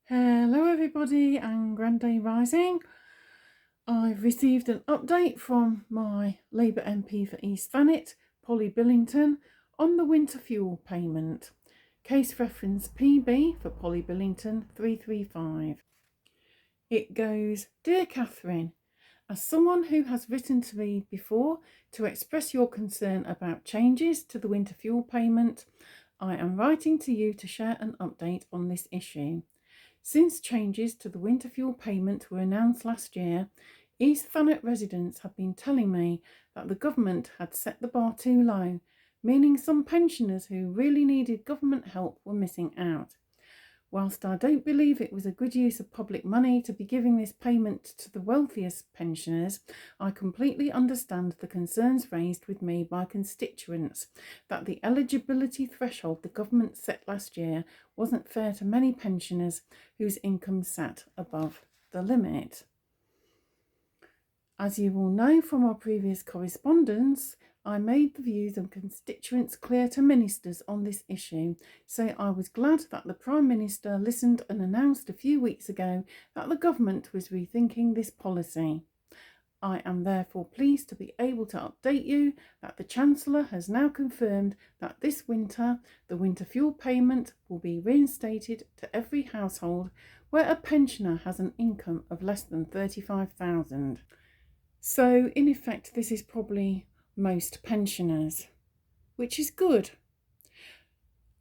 Hello everybody and Grand Day Rising. I've received an update from my Labour MP for East Thanet, Polly Billington, on the winter fuel payment. Case reference PB for Polly Billington 335. It goes, Dear Catherine, as someone who has written to me before to express your concern about changes to the winter fuel payment, I am writing to you to share an update on this issue. Since changes to the winter fuel payment were announced last year, East Thanet residents have been telling me that the government had set the bar too low, meaning some pensioners who really needed government help were missing out. Whilst I don't believe it was a good use of public money to be giving this payment to the wealthiest pensioners, I completely understand the concerns raised with me by constituents that the eligibility threshold the government set last year wasn't fair to many pensioners whose income sat above the limit. As you will know from our previous correspondence, I made the views of constituents clear to ministers on this issue, so I was glad that the Prime Minister listened and announced a few weeks ago that the government was rethinking this policy. I am therefore pleased to be able to update you that the Chancellor has now confirmed that this winter the winter fuel payment will be reinstated to every household where a pensioner has an income of less than £35,000. So in effect this is probably most pensioners, which is good.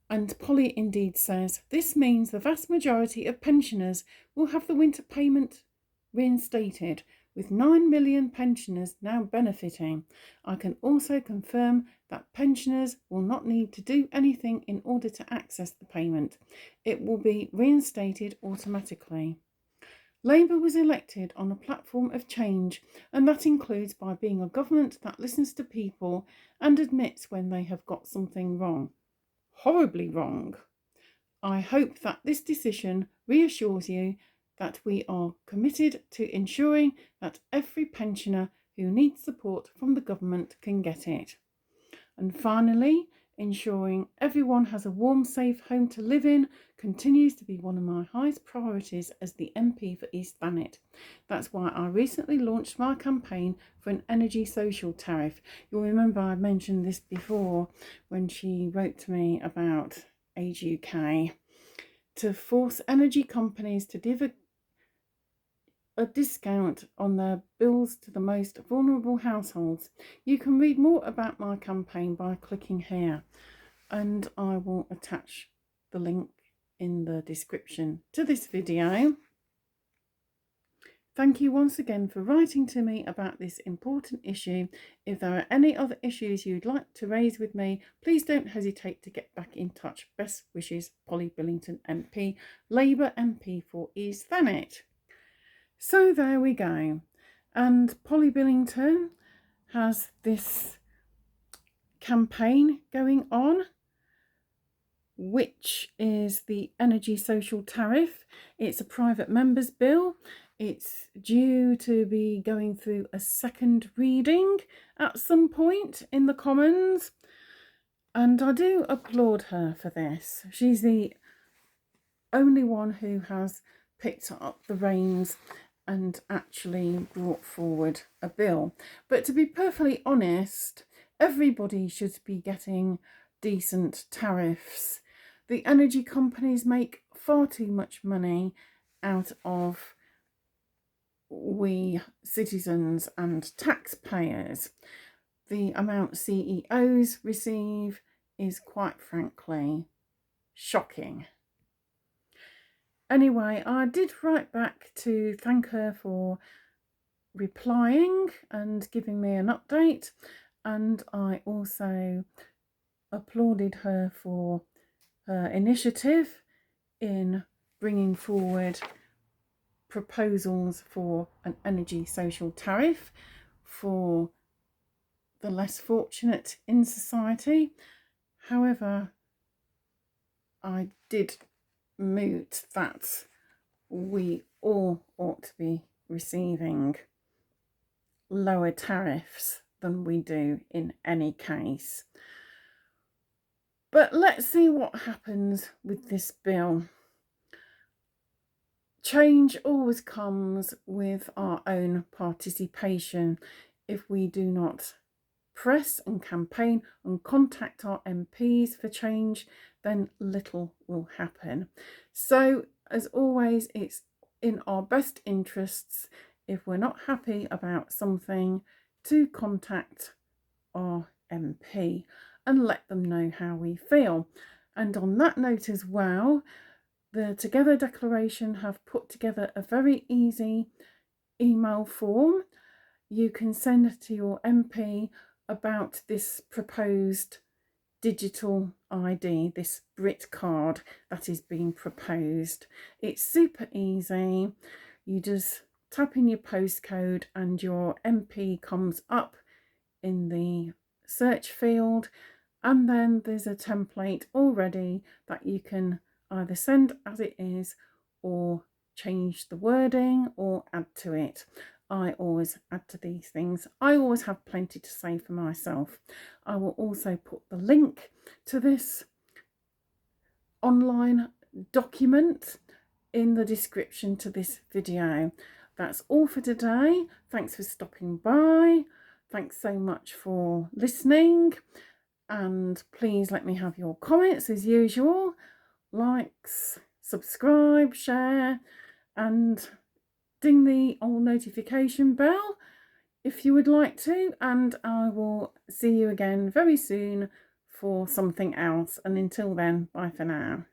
And Polly indeed says, this means the vast majority of pensioners will have the winter payment reinstated, with 9 million pensioners now benefiting. I can also confirm that pensioners will not need to do anything in order to access the payment. It will be reinstated automatically. Labour was elected on a platform of change, and that includes by being a government that listens to people and admits when they have got something wrong. Horribly wrong. I hope that this decision reassures you that we are committed to ensuring that every pensioner who needs support from the government can get it. And finally, ensuring everyone has a warm, safe home to live in continues to be one of my highest priorities as the MP for East Thanet. That's why I recently launched my campaign for an energy social tariff. You'll remember I mentioned this before when she wrote to me about Age UK, to force energy companies to give a discount on their bills to the most vulnerable households. You can read more about my campaign by clicking here, and I will attach the link in the description to this video. Thank you once again for writing to me about this important issue. If there are any other issues you'd like to raise with me, please don't hesitate to get back in touch. Best wishes, Polly Billington MP, Labour MP for East Thanet. So there we go. And Polly Billington has this campaign going on, which is the Energy Social Tariff. It's a private members bill. It's due to be going through a second reading at some point in the Commons. And I do applaud her for this. She's the only one who has picked up the reins and actually brought forward a bill. But to be perfectly honest, everybody should be getting decent tariffs. The energy companies make far too much money out of we citizens and taxpayers. The amount CEOs receive is quite frankly shocking. Anyway, I did write back to thank her for replying and giving me an update, and I also applauded her for her initiative in bringing forward proposals for an energy social tariff for the less fortunate in society. However, I did moot that we all ought to be receiving lower tariffs than we do in any case. But let's see what happens with this bill. change always comes with our own participation. If we do not press and campaign and contact our MPs for change, then little will happen. So, as always, it's in our best interests, if we're not happy about something, to contact our MP and let them know how we feel. And on that note as well, the Together Declaration have put together a very easy email form. You can send it to your MP about this proposed digital ID, this Brit card that is being proposed. It's super easy. You just tap in your postcode and your MP comes up in the search field, and then there's a template already that you can either send as it is or change the wording or add to it. I always add to these things. I always have plenty to say for myself. I will also put the link to this online document in the description to this video. That's all for today. Thanks for stopping by. Thanks so much for listening, and please let me have your comments as usual. Likes, subscribe, share, and ding the old notification bell if you would like to, and I will see you again very soon for something else. And until then, bye for now.